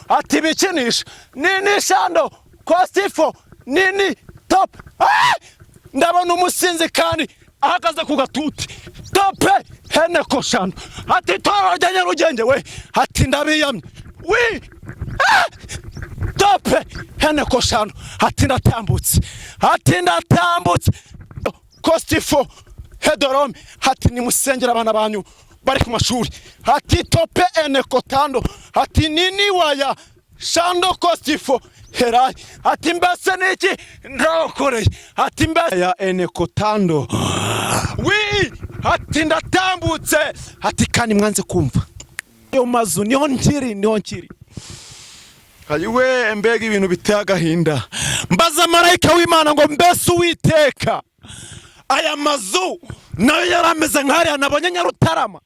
ati bikinisha nini shando kostifo nini top ndabona umusinzi kandi ahagaze ku gatuti tope hene ko shando ati toro rya Nyarugenge we ati ndabiyamye wi tope hene ko shando ati ndatambutse kostifo hedorome ati nimusengera abana banyu bari ku mashuri ati tope ene kotando ati nini waya shando kostifo herai ati mbese niki ndakoreye ati mbese ya ene kotando wi ati ndatambutse ati kandi mwanze kumva yo mazu niho nkiri ayiwe mbega ibintu biteye agahinda mbaza marayika w'Imana ngo mbese Uwiteka aya mazu nayo yarameze nk'ariya nabonye Nyarutarama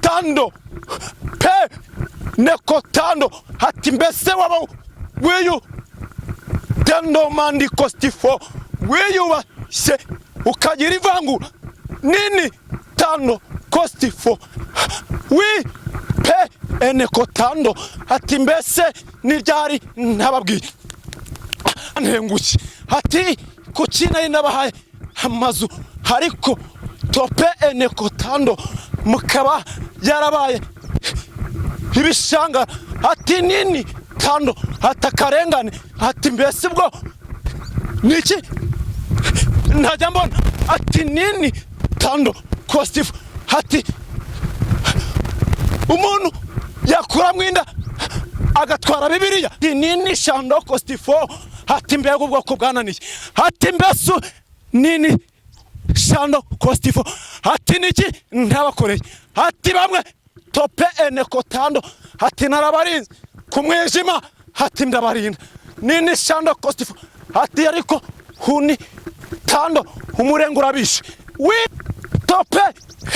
tando pe neko tando hati mbese waba weyu tando mandi kostifo weyu wa se ukagira ivangura nini tando kostifo wi pe eneko tando hati mbese niryari ntababwiye ntenguki hati kucina inabahaye amazu hariko tope eneko tando mukaba yarabaye ibishanga ati nini tando atakarengane ati mbese bwo niki ntajya mbona ati nini tando kostifo ati umuntu yakura mwinda agatwara Bibiliya nini shando kostifo ati mbega ubwoko bwananiye ati mbese nini shando kostifo ati niki ntabakoreye ati bamwe tope eneko tando ati narabarinze kumwijima ati ndabarinda nini shando kostifo ati ariko huni tando umurengura bishe wi tope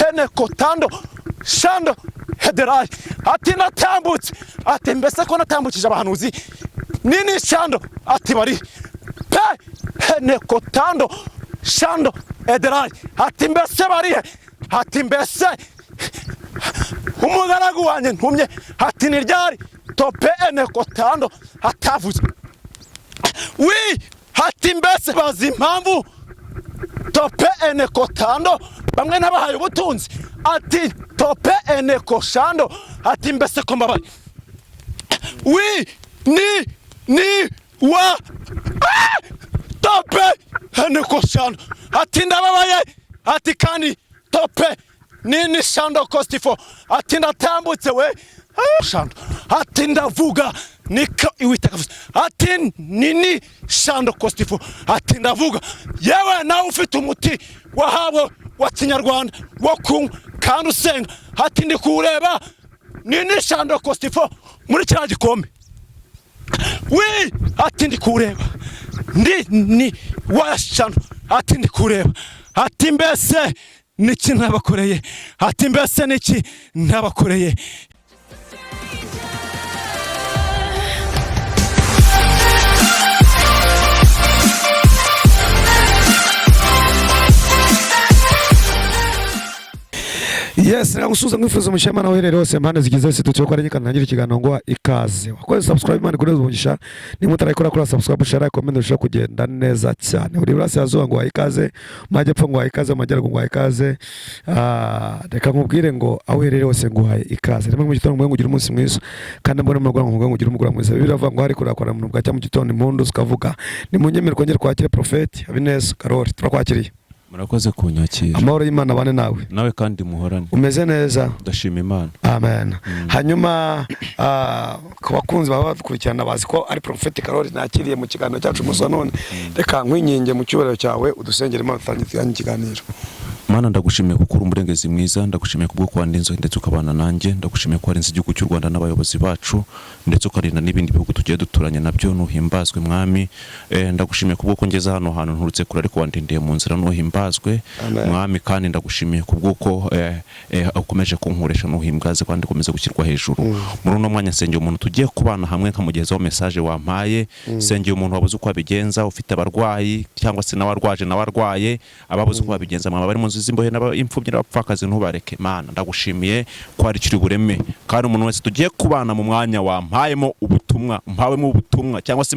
eneko tando shando hederai ati natambutse ati mbese ko natambukije abahanuzi nini shando ati bari pe eneko tando shando hederai ati mbese barihe ati mbese umugaragu wanjye ntumye ati niryari tope eneko tando atavuze wi ati mbese bazi impamvu tope eneko tando bamwe nabahaye ubutunzi ati tope eneko shando ati mbese ko mbabaye wi ni wa tope eneko shando ati ndababaye ati kandi tope nini shando kostifo ati ndatambutse we shando ati ndavuga niko Uwiteka ati nini shando kostifo ati ndavuga yewe nawe ufite umuti wahawe wa Kinyarwanda wo kunywa kandi usenga ati ndi kureba nini shando kostifo muri kiriya gikombe wi ati ndi kureba ni wa shando ati ndi kureba ati mbese niki ntabakoreye ati mbese niki ntabakoreye Yes, nagusuza mwifuza mushema na werere hose mpande zigize wese tucyo kwa ranyika ntangira ikiganiro ngo ikaze. Wakoze subscribe Imana kuri ubugisha ni mutarayikora kuri subscribe share comment ushaka kugenda neza cyane. Uri burasi yazuba ngo ikaze, majyepfo ngo ikaze, majyaruguru ngo ikaze. Reka nkubwire ngo awerere hose ngo ikaze. Rimwe mu gitondo ngo ugira umunsi mwiza kandi mbone mu rwanda ngo ugira umugura mwiza. Biravuga ngo hari kurakora mu bwa cya mu gitondo impundu zikavuga. Ni munyemere kongera kwakira prophet Habineza Karori turakwakiriye. Murakoze kunyakira. Amahoro y'Imana bane nawe kandi muhorane. Umeze neza? Ndashima Imana. Amen. Hanyuma ku bakunzi baba bakurikirana bazi ko ari prophet Karori nakiriye mu kiganiro cyacu musa none. Reka nkwinyinge mu cyubahiro cyawe udusengere Imana tutangire ikiganiro. Mana ndagushimiye kuko uri umurengezi mwiza, ndagushimiye kubwo kwandinzo ndetse ukabana nanjye, ndagushimiye ko warinze igihugu cy'u Rwanda n'abayobozi bacu ndetse ukarinda n'ibindi bihugu tugiye duturanye nabyo nuhimbazwe mwami. Ndagushimiye kubwo ko ngeze hano hantu nturutse kure ariko wandindiye mu nzira nuhimbazwe mwami, kandi ndagushimiye kubwo ko ukomeje kunkoresha nuhimbaze kandi ukomeze gushyirwa hejuru. Muri uno mwanya sengeye umuntu tugiye kubana hamwe nkamugezaho message wampaye, sengeye umuntu wabuze uko abigenza, ufite abarwayi cyangwa se nawarwaje nawarwaye, ababuze uko abigenza mwaba bari mu ingozi z'imbohe n'imfubyi n'abapfakazi ntubareke Mana ndagushimiye ko ari kiri bureme kandi umuntu wese tugiye kubana mu mwanya wampayemo ubutumwa cyangwa se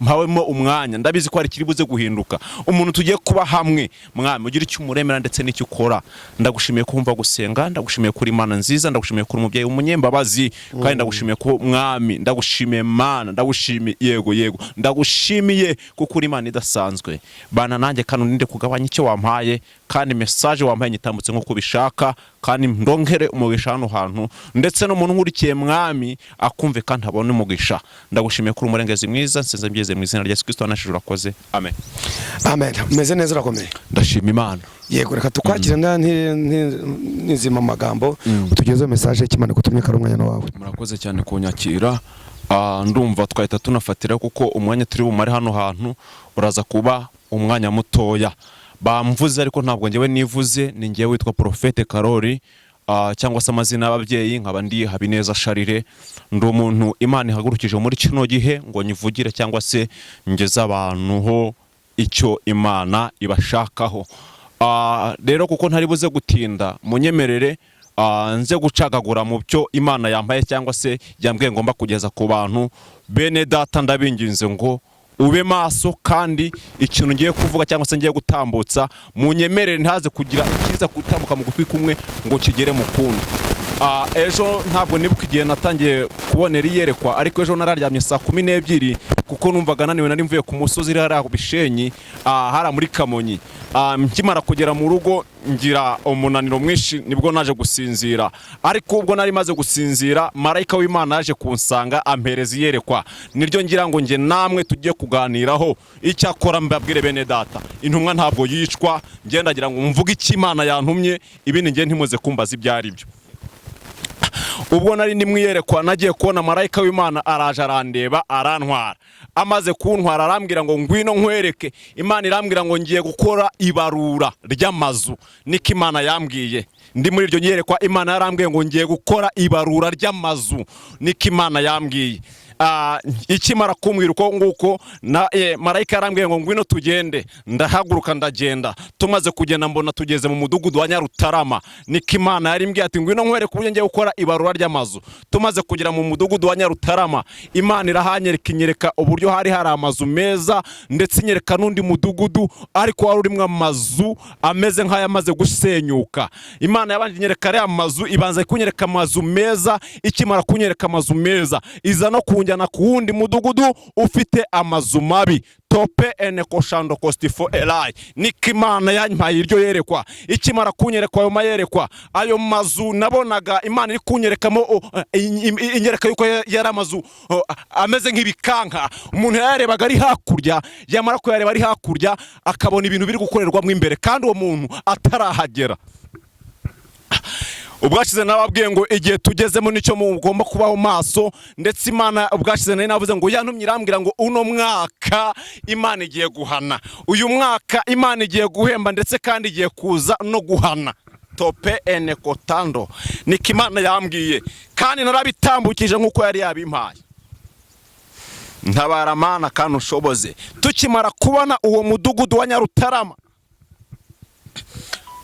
mpawemo umwanya ndabizi ko ari kiri buze guhinduka umuntu tugiye kuba hamwe mwami ugira icyo umuremera ndetse n'icyo ukora ndagushimiye ko umva gusenga ndagushimiye kuri Imana nziza ndagushimiye kuri umubyeyi umunyembabazi kandi ndagushimiye ko mwami ndagushimiye Mana ndagushimiye yego ndagushimiye kuko uri Imana idasanzwe bana nanjye kandi uninde kugabanya icyo wampaye kandi message wampaye nyitambutse nko kubishaka kandi ndongere umugisha hano hantu ndetse no muntu nkurikiye mwami akumve kandi abone umugisha ndagushimiye kuri umurengezi mwiza nsenze mbyeze mu izina rya Yesu Kristo anashije urakoze amen umeze neza urakomeye ndashima Imana yego reka tukwakire nizima amagambo utugezeho message y'Imana kutumye kari umwanya wawe murakoze cyane kunyakira ndumva twahita tunafatira kuko umwanya turi bumare hano hantu uraza kuba umwanya mutoya bamvuze ariko ntabwo ngewe nivuze ni ngewe witwa Prophete Karori cyangwa se amazina y'ababyeyi nkaba ndi Habineza Sharire ndi umuntu Imana ihagurukije muri kino gihe ngo nyivugire cyangwa se ngeze abantu ho icyo Imana ibashakaho rero kuko ntari buze gutinda munyemerere nze gucagagura mu byo Imana yampaye cyangwa se yambwiye ngomba kugeza ku bantu bene data ndabinginze ngo ube maso kandi ikintu ngiye kuvuga cyangwa se ngiye gutambutsa munyemerere ntaze kugira ikiza gutambuka mu gutwi kumwe ngo kigere mu kundi ejo ntabwo nibuka igihe natangiye kubonera iyerekwa ariko ejo nararyamye saa 12 kuko numvaga naniwe nari mvuye ku musozi rara Bishenyi hara muri Kamonyi nkimara kugera mu rugo ngira umunaniro mwinshi nibwo naje gusinzira ariko ubwo nari maze gusinzira marayika w'Imana yaje kunsanga ampereza iyerekwa niryo ngira ngo nge namwe tugiye kuganiraho icyakora mbabwire bene data intumwa ntabwo yicwa ngendagira ngo mvuge iki Imana yantumye ibindi nge ntimuze kumbaza ibyari byo ubwo nari nimwiyerekwa nagiye kubona marayika w'Imana araje arandeba arantwara amaze kuntwara arambwira ngo ngwino nkwereke Imana irambwira ngo ngiye gukora ibarura ry'amazu niko Imana yambwiye ndi muri iryo nyerekwa Imana yarambwiye ngo ngiye gukora ibarura ry'amazu niko Imana yambwiye ikimara kumbwira uko nguko marayika yarambwiye ngo ngwino tugende ndahaguruka ndagenda tumaze kugenda mbona tugeze mu mudugudu wa Nyarutarama niko Imana yarimbwiye ati ngwino nkwereke uburyo ngiye gukora ibarura ry'amazu tumaze kugera mu mudugudu wa Nyarutarama Imana irahanyereka inyereka uburyo hari amazu meza ndetse inyereka n'undi mudugudu ariko wari urimo amazu ameze nk'ayamaze gusenyuka Imana yabanje inyereka ari amazu ibanza kunyereka amazu meza ikimara kunyereka amazu meza iza no kunjyana ku wundi mudugudu ufite amazu mabi tope ene koshando kostifo elai niko Imana yampaye iryo yerekwa ikimara kunyerekwa ayo mayerekwa ayo mazu nabonaga Imana iri kunyerekamo inyereka yuko yari amazu ameze nk'ibikanka umuntu yarebaga ari hakurya yamara ko yareba ari hakurya akabona ibintu biri gukorerwamo imbere kandi uwo muntu atarahagera ubwashize nababwiye ngo igihe tugezemo nicyo mugomba kubaho maso ndetse Imana ubwashize nari navuze ngo yantumye irambwira ngo uno mwaka Imana igiye guhana uyu mwaka Imana igiye guhemba ndetse kandi igiye kuza no guhana tope ene kotando niko Imana yambwiye kandi narabitambukije nkuko yari yabimpaye ntabara Mana kandi ushoboze tukimara kubona uwo mudugudu wa Nyarutarama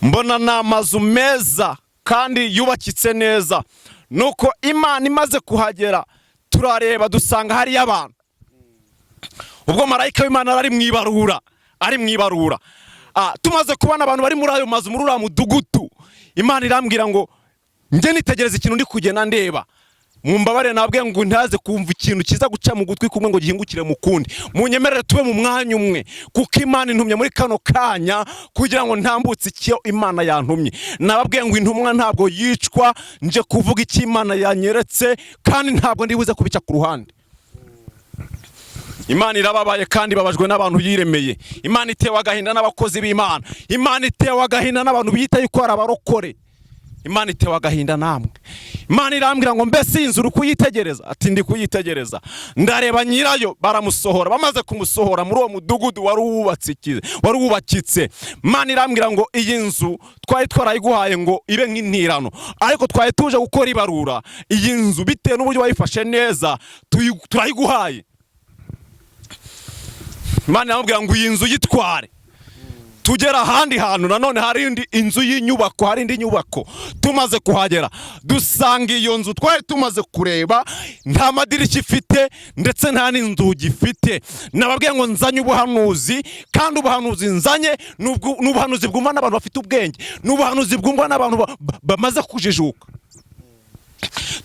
mbona n'amazu meza kandi yubakitse neza nuko Imana imaze kuhagera turareba dusanga hari abantu ubwo marayika w'Imana ari mwibarura tumaze kubana abantu bari muri ayo mazu muri uriya mudugudu Imana irambwira ngo nge nitegereza ikintu ndi kugenda ndeba mumbabare nabwe ngo ntaze kumva ikintu kiza guca mu gutwi kumwe ngo gihingukire mu kundi munyemerere tube mu mwanya umwe kuko Imana intumye muri kano kanya kugira ngo ntambutse icyo Imana yantumye nababwiye ngo intumwa ntabwo yicwa nje kuvuga iki Imana yanyeretse kandi ntabwo ndibuze kubica ku ruhande Imana irababaye kandi babajwe n'abantu yiremeye Imana itewe agahinda n'abakozi b'Imana Imana itewe agahinda n'abantu biyita yuko ari abarokore Imana itewe agahinda namwe Imana irambwira ngo mbese inzuru kuyitegereza ati ndi kuyitegereza ndareba nyirayo baramusohora bamaze kumusohora muri uwo mudugudu wari wubakitse Imana irambwira ngo iyi nzu twari twarayiguhaye ngo ibe nk'intirano ariko twari tuje gukora ibarura iyi nzu bitewe n'uburyo wayifashe neza turayiguhaye Imana irambwira ngo iyi nzu yitware tugera ahandi hantu nanone hari indi inzu y'inyubako, hari indi nyubako. Tumaze kuhagera dusanga iyo nzu twari tumaze kureba nta madirishya ifite ndetse nta n'inzugi ifite. Nababwiye ngo nzanye ubuhanuzi, kandi ubuhanuzi nzanye n'ubuhanuzi bwumva n'abantu bafite ubwenge, n'ubuhanuzi bwumva n'abantu bamaze kujijuka.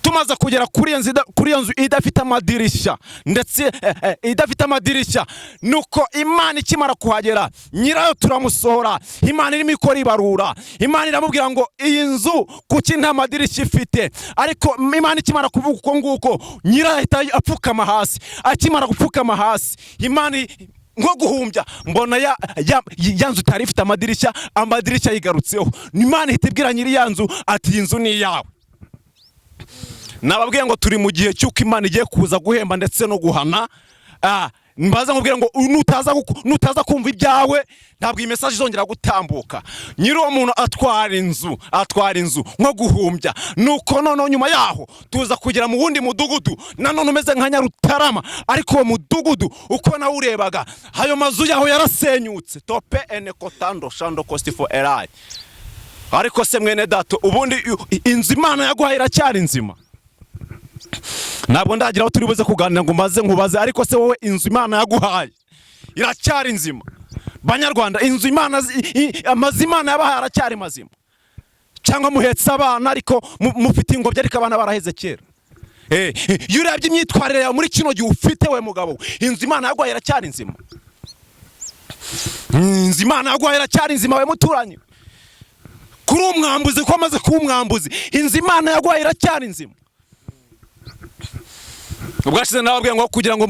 Tumaze kugera kuri iyo nzu idafite amadirishya, ndetse idafite amadirishya, nuko Imana ikimara kuhagera nyirayo turamusohora. Imana irimo ikora ibarura. Imana iramubwira ngo iyi nzu kuki nta madirishya ifite. Ariko Imana ikimara kuvuga uko nguko, nyirayo ahita apfukama hasi. Akimara gupfukama hasi, Imana nko guhumbya mbona ya nzu itari ifite amadirishya yigarutseho. Imana ihita ibwira nyiri ya nzu ati iyi nzu ni iyawe. Nababwiye ngo turi mu gihe cy'uko Imana igiye kuza guhemba ndetse no guhana. Mbaza nkubwira ngo nutaza kumva ibyawe ntabwo iyi message izongera gutambuka. Nyiri uwo muntu atwara inzu nko guhumbya. Nuko none nyuma yaho tuza kugera mu wundi mudugudu nanone umeze nka Nyarutarama, ariko uwo mudugudu uko nawe urebaga ayo mazu yaho yarasenyutse. Tope ene kotando shando cost for erai. Ariko se mwene dato, ubundi inzu Imana yaguhaye iracyari nzima? Ntabwo ndagira aho turi buze kuganira ngo maze nkubaze, ariko se wowe inzu Imana yaguhaye iracyari nzima? Banyarwanda, inzu Imana yabahaye aracyari mazima? Cyangwa muhetse abana ariko mufite ingobyi ariko abana baraheze kera? Iyo urebye imyitwarire yawe muri kino gihe ufite we mugabo, inzu Imana yaguhaye iracyari nzima? Inzu Imana yaguhaye iracyari nzima we muturanye? Kuri umwambuzi ko amaze kuba umwambuzi, inzu Imana yaguhaye iracyari nzima? Ubwashize nababwiye ngo kugira ngo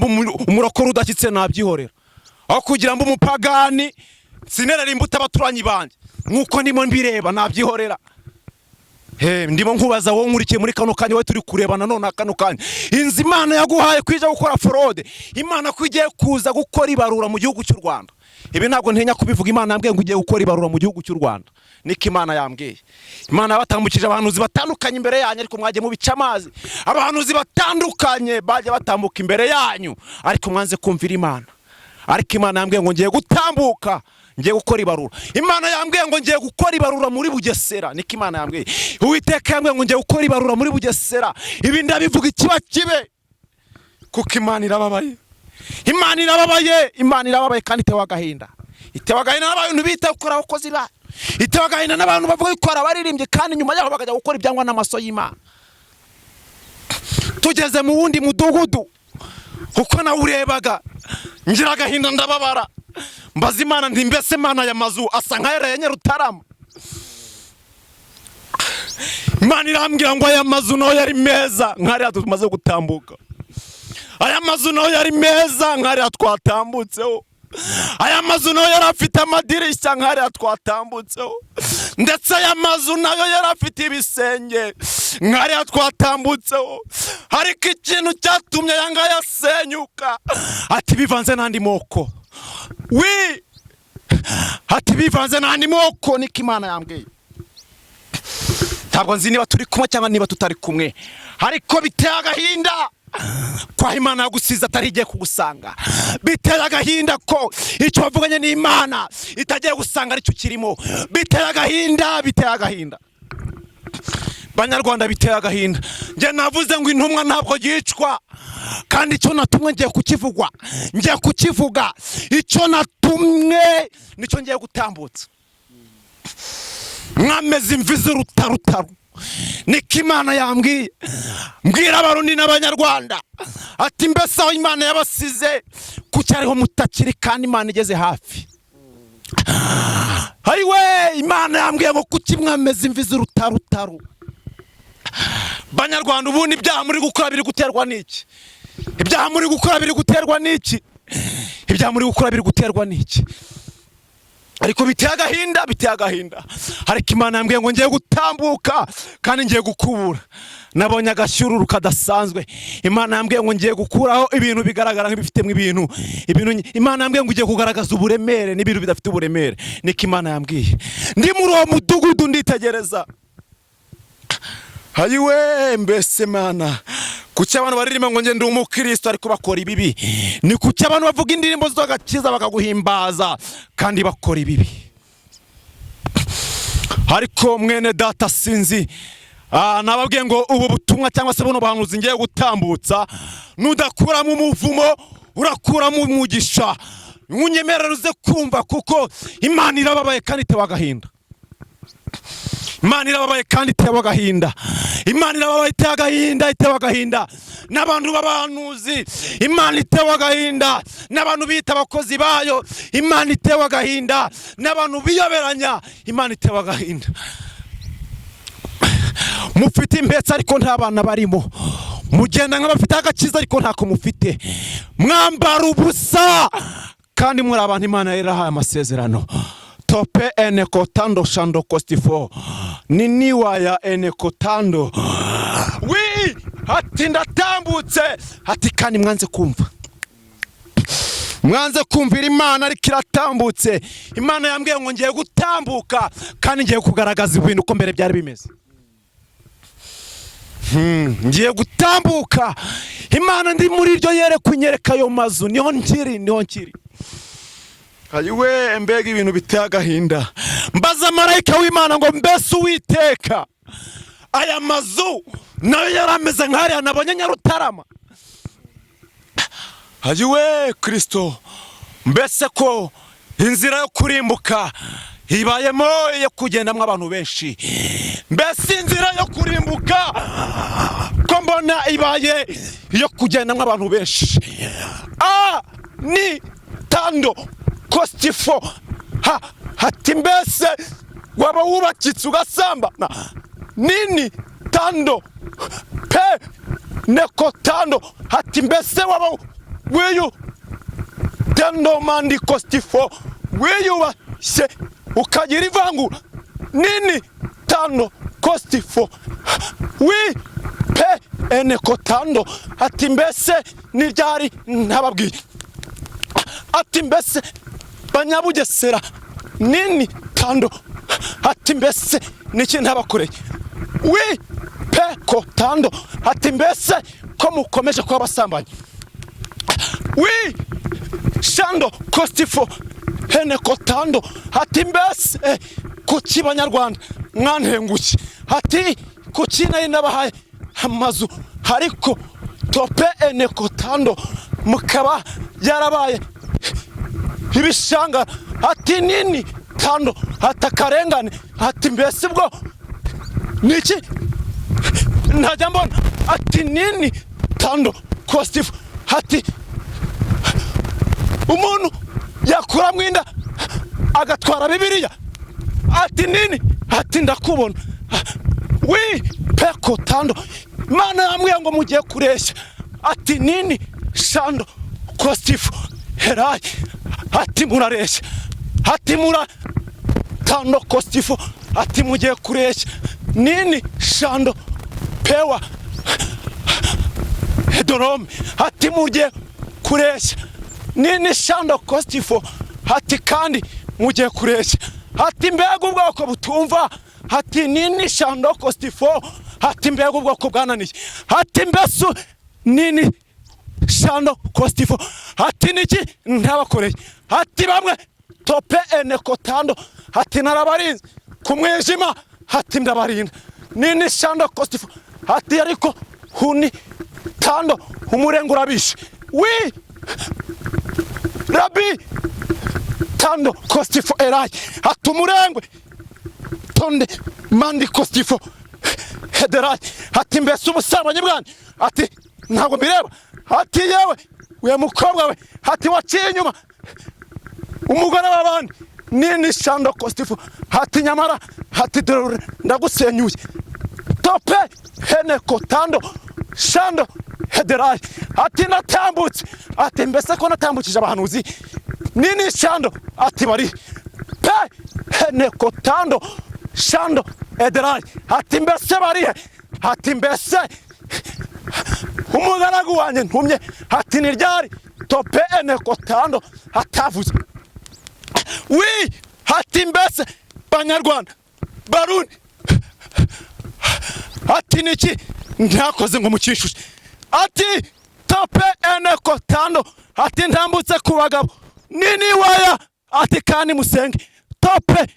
umurokore udashyitse nabyihorera, aho kugira ngo umupagani sinerera imbuto abaturanyi banje nkuko ndimo mbireba nabyihorera. Ndimo nkubaza wowe nkurikiye muri kano kanya, we turi kureba nanone kano kanya, inzu Imana yaguhaye kwija gukora fraude, Imana kwigiye kuza gukora ibarura mu gihugu cy'u Rwanda. Ibi ntabwo ntenya kubivuga, Imana yambwiye ngo ugiye gukora ibarura mu gihugu cy'u Rwanda. Niko Imana yambwiye. Imana yabatambukije abahanuzi batandukanye imbere yanyu, ariko mwagiye mubica amazi. Abahanuzi batandukanye baje batambuka imbere yanyu, ariko mwanze kumvira Imana. Ariko Imana yambwiye ngo ngiye gutambuka, ngiye gukora ibarura. Imana yambwiye ngo ngiye gukora ibarura muri Bugesera. Niko Imana yambwiye. Uwiteka yambwiye ngo ngiye gukora ibarura muri Bugesera. Ibi ndabivuga ikiba kibe, kuko Imana irababaye. Imana irababaye kandi itewe agahinda. Itewe agahinda n'abantu bita gukora abakozi ba. Itewe agahinda n'abantu bavuga ko baririmbye kandi nyuma yaho bakajya gukora ibyangwa n'amaso y'Imana. Tugeze mu wundi mudugudu, kuko nawe urebaga ngira agahinda ndababara. Mbaza Imana nti mbese Imana ya mazu asa nk'ayereye Nyarutarama? Imana irambwira ngo aya mazu nayo yari meza nk'ariya tumaze gutambuka. Aya mazu nayo yari meza nk'ariya twatambutseho. Aya mazu nayo yari afite amadirishya nk'ariya twatambutseho. Ndetse aya mazu nayo yari afite ibisenge nk'ariya twatambutseho. Ariko ikintu cyatumye yanga yasenyuka, ati bivanze n'andi moko. Ati bivanze n'andi moko. Niko Imana yambwiye. Ntabwo nzi niba turi kumwe cyangwa niba tutari kumwe, ariko biteye agahinda kwa Imana yagusize atari igiye kugusanga. Biteye agahinda ko icyo wavuganye n'Imana itagiye gusanga aricyo kirimo. Biteye agahinda. Banyarwanda, biteye agahinda. Nge navuze ngo intumwa ntabwo yicwa, kandi icyo natumwe ngiye kukivuga. Icyo natumwe nicyo ngiye gutambutsa. Mwameze imvi z'urutaru. Niko Imana yambwiye. Mbwira abarundi n'abanyarwanda ati mbese aho Imana yabasize kuki ariho mutakiri kandi Imana igeze hafi. Hayiwe, Imana yambwiye ngo kuki mwameze imvi z'urutaru. Banyarwanda, ubundi ibyaha muri gukora biri guterwa n'iki? Ibyaha muri gukora biri guterwa n'iki? Ariko biteye agahinda. Ariko Imana yambwiye ngo ngiye gutambuka kandi ngiye gukubura. Nabonye agashyururu kadasanzwe. Imana yambwiye ngo ngiye gukuraho ibintu bigaragara nk'ibifitemo ibintu. Imana yambwiye ngo ngiye kugaragaza uburemere n'ibintu bidafite uburemere. Niko Imana yambwiye. Ndi muri uwo mudugudu nditegereza. Hayiwe, mbese Mana, kuki abantu baririmba ngo nge ndi umukristo ariko bakora ibibi? Ni kuki abantu bavuga indirimbo z'agakiza bakaguhimbaza kandi bakora ibibi? ariko mwene data sinzi nababwiye ngo ubu butumwa cyangwa se buno buhanuzi ngiye gutambutsa nudakuramo umuvumo urakuramo umugisha. Unyemerera uze kumva kuko Imana irababaye kandi itewe agahinda. Imana irababaye kandi itewe agahinda. Imana irababaye itewe agahinda, itewe agahinda n'abantu b'abahanuzi. Imana itewe agahinda n'abantu bita abakozi bayo. Imana itewe agahinda n'abantu biyoberanya. Imana itewe agahinda. Mufite impetsa ariko nta bana barimo. Mugenda nk'abafite agakiza ariko ntako mufite. Mwambara ubusa kandi muri abantu Imana yarahaye amasezerano. Tope enekotando shando kostifo niniwaya enekotando wi hati ndatambutse hati kandi mwanze kumva. Mwanze kumvira Imana ariko iratambutse. Imana yambwiye ngo ngiye gutambuka kandi ngiye kugaragaza ibintu uko mbere byari bimeze. Ngiye gutambuka. Imana ndi muri iryo yere kunyereka ayo mazu niho nkiri. Ayiwe mbega ibintu biteye agahinda. Mbaza marayika w'Imana ngo mbese Uwiteka aya mazu nayo yarameze nk'ariya nabonye Nyarutarama. Ayiwe Kristo, mbese ko inzira yo kurimbuka ibayemo yo kugendamwa abantu benshi. Mbese inzira yo kurimbuka ko mbona ibaye yo kugendamwa abantu benshi. Ni tando kostifo hati mbese waba wubakitse ugasambana. Nini tando pe neko tando hati mbese waba weyu tando mandi kostifo weyu se ukagira ivangura. Nini tando kostifo wi pe eneko tando hati mbese niryari ntababwiye. Ati mbese Banyabugesera nini tando hati mbese niki ntabakoreye. Wi pe ko tando hati mbese ko mukomeje kuba basambanyi. Wi shando kostifo eneko tando hati mbese kuki Banyarwanda mwantenguki. Hati kuki nari nabahaye amazu ariko tope eneko tando mukaba yarabaye ibishanga. Hati nini tando hatakarengane. Hati mbese bwo niki ntajya mbona. Hati nini tando kostifo hati umuntu yakura mwinda agatwara Bibiliya. Hati nini hati ndakubona. Wi peko tando Imana yambwiye ngo mugiye kureshya. Hati nini shando kostifo herayi hati murareshya. Hati mura tando kostifo hati mugiye kureshya. Nini shando pewa hedorome hati mugiye kureshya. Nini shando kostifo hati kandi mugiye kureshya. Hati mbega ubwoko butumva. Hati nini shando kostifo hati mbega ubwoko bwananiye. Hati mbesu nini shando kostifo hati niki ntabakoreye. Hati bamwe tope eneko tando hati narabarinze ku mwijima. Hati ndabarinda. Nini shando kostifo hati ariko huni tando umurengo urabishe. Wi rabi tando kostifo erayi hati umurengwe tonde mandi kostifo hederayi hati mbese ubusambanyi bwanyu. Hati ntabwo mbireba. Hati yewe we mukobwa we hati waciye inyuma umugore w'abandi. Nini shando kostifo hati nyamara hati dore ndagusenyuye. Tope eneko tando shando hederayi hati natambutse. Hati mbese ko natambukije abahanuzi. Nini shando hati bari pe eneko tando shando hederayi hati mbese barihe. Hati mbese umugaragu wanjye ntumye. Hati niryari tope eneko tando hatavuze. Wi hati mbese Banyarwanda Barundi hati niki ntakoze ngo mukishushe. Hati tope eneko tando hati ntambutse ku bagabo. Nini waya hati kandi Musenge tope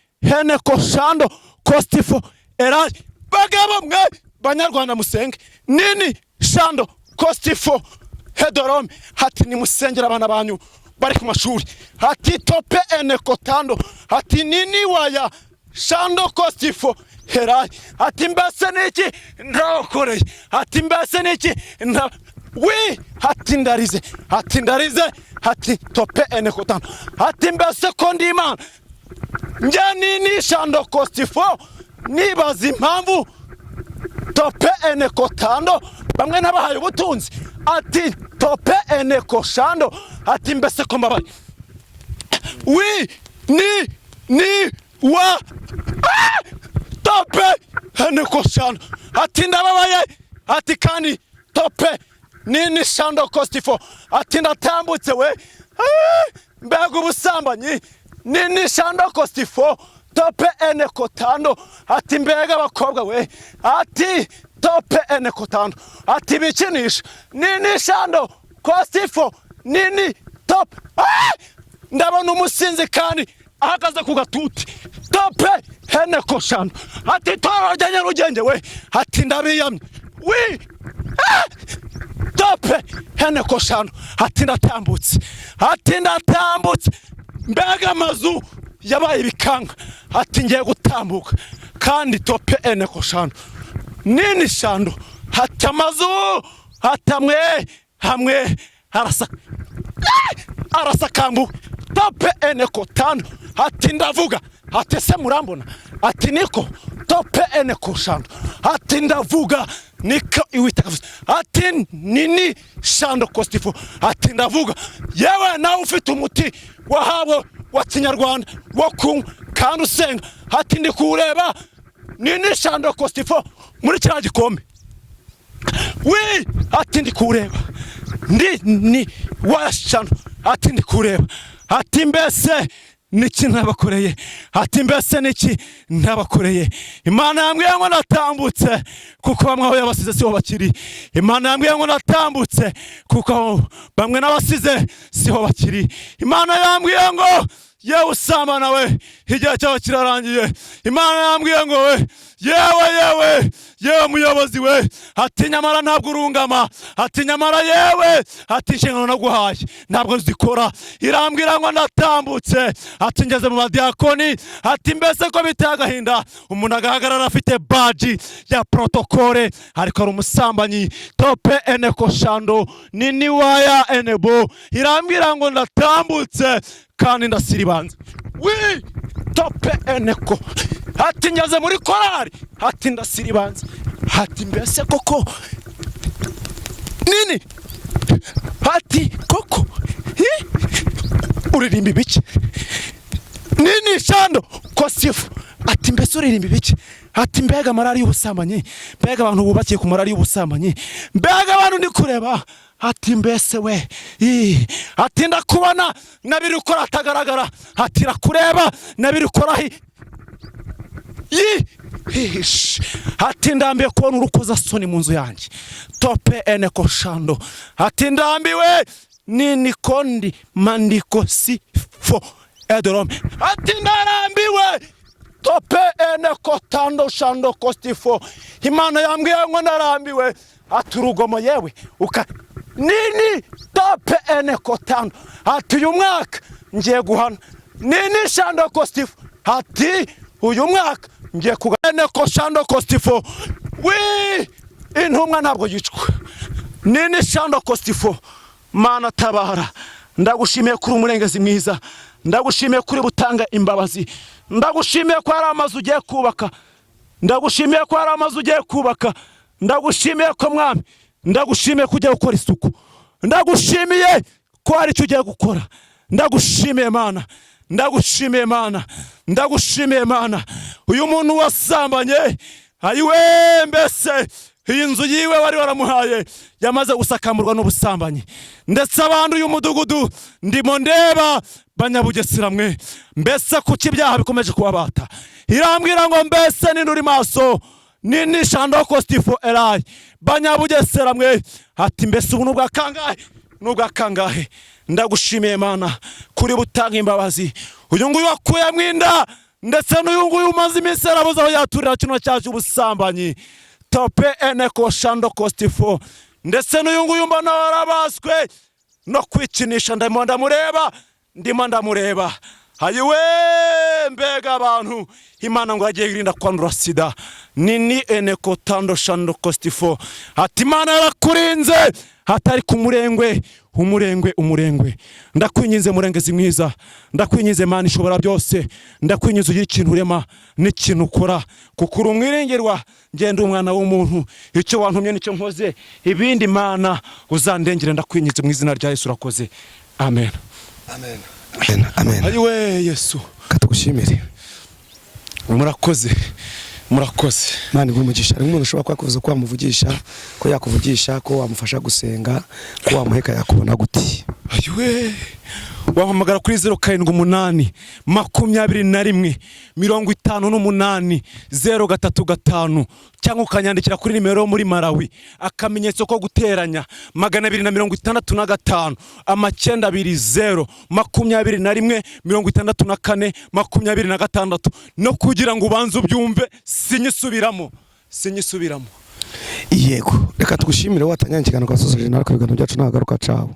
eneko shando kostifo erayi bagabo mwe banyarwanda musenge nini shando kostifo hedorome hati nimusengera abana banyu bari ku mashuri hati tope ene kotando hati nini waya shando kostifo herayi hati mbese niki ndakoreye hati mbese niki wi hati ndarize hati tope ene kotando hati mbese kondi imana nje nini shando kostifo nibaza impamvu tope ene kotando bamwe nabahaye ubutunzi ati tope ene koshando ati mbese ko mbabaye wi ni wa tope ene koshando ati ndababaye ati kandi tope nini shando kostifo ati ndatambutse we mbega ubusambanyi nini shando kostifo tope ene kotando ati mbega abakobwa we ati tope ene kotando ati bikinisha nini shando kostifo nini tope ndabona umusinzi kandi ahagaze ku gatuti tope ene koshando ati toro rya Nyarugenge we ati ndabiyamye wi tope ene koshando ati ndatambutse mbega amazu yabaye ibikanga ati ngiye gutambuka kandi tope ene koshando nini shando hati amazu hatamwe hamwe arasakambu tope ene kotando hati ndavuga hati se murambona hati niko tope ene koshando hati ndavuga niko iwitakavuze hati nini shando kostifo hati ndavuga yewe nawe ufite umuti wahawe wa kinyarwanda wo kunywa kandi usenga hati ndi kureba nini shando kostifo muri kiriya gikombe wi hati ndi kureba ni washano hati ndi kureba hati mbese niki nabakoreye hati mbese niki nabakoreye Imana yambwiye ngo natambutse kuko bamwe aho yabasize siho bakiri Imana yambwiye ngo natambutse kuko bamwe nabasize siho bakiri Imana yambwiye ngo yewe usambana we igihe cyawe kirarangiye Imana yambwiye ngo we yewe muyobozi we hati nyamara ntabwo urungama hati nyamara yewe hati inshingano naguhaye ntabwo zikora irambwira ngo natambutse hati ngeze mu badiakoni hati mbese ko bitagahinda umuntu agahagarara afite badge ya protokole ariko ari umusambanyi tope ene koshando nini waya enebo irambwira ngo natambutse kandi ndasiribanza wi tope eneko hati ngeze muri korari hati ndasiribanza hati mbese koko nini hati koko uririmba ibiki nini shando kosifu ati mbese uririmba ibiki hati mbega marari y'ubusambanyi mbega abantu bubakiye ku marari y'ubusambanyi mbega abantu ndi kureba hati mbese we hati ndakubona nabiri ukora atagaragara hati rakureba nabiri ukora hati ndambiwe kubona urukoza soni mu nzu yanjye tope ene koshando hati ndambiwe nini kondi mandiko sifo edorome hati ndarambiwe tope ene kotando shando kostifo Imana yambwiye ngo narambiwe hati urugomo yewe nini tope ene kotando hati uyu mwaka ngiye guhana nini shando kostifo hati uyu mwaka ngiye kugana koshando kostifo wi intumwa ntabwo yicwa nini shando kostifo Mana tabara ndagushimiye kuri umurengezi mwiza ndagushimiye kuri butanga imbabazi ndagushimiye ko ari amazu ugiye kubaka ndagushimiye ko ari amazu ugiye kubaka ndagushimiye ko mwami ndagushimiye kujya gukora isuku ndagushimiye ko ari cyo ugiye gukora ndagushimiye Mana ndagushimiye Mana uyu muntu wasambanye ayiwe mbese iyi nzu yiwe wari waramuhaye yamaze gusakamurwa n'ubusambanyi ndetse abantu uyu mudugudu ndimo ndeba Banyabugesera mwe mbese kuki ibyaha bikomeje kubabata irambwira ngo mbese ninduri maso nini shando kostifo erayi Banyabugesera mwe ati mbese ubu nubwa kangahe ndagushimiye Mana kuri butanga imbabazi uyu nguyu wakuye mwinda ndetse n'uyu nguyu umaze iminsi yarabuze aho yaturira kino cyaje ubusambanyi tope eneko shando kostifo ndetse n'uyu nguyu mbona warabaswe no kwikinisha ndimo ndamureba hayiwe mbega abantu Imana ngo yagiye irinda kwandura sida nini eneko tando shando kostifo ati Imana yarakurinze hatari ku umurengwe ndakwinyize murengezi mwiza ndakwinyize Mana ishobora byose ndakwinyize ugira ikintu urema n'ikintu ukora kuko uri umwirengerwa ngenda umwana w'umuntu icyo wantumye nicyo nkoze ibindi Mana uzandengere ndakwinyize mu izina rya Yesu urakoze amen ayiwe Yesu katugushimire murakoze Mana igumugisha ari umuntu ushobora kwakuvuza ko wamuvugisha ko yakuvugisha ko wamufasha gusenga ko wamuheka yakubona guti ayiwe wahamagara kuri 078 21 58 035 cyangwa ukanyandikira kuri nimero muri Malawi akamenyetso ko guteranya 265 920 21 64 26 no kugira ngo ubanze ubyumve sinyisubiramo yego reka tugushimire watanyanya ikiganiro kwasoje nawe ibiganiro byacu nagaruka cawo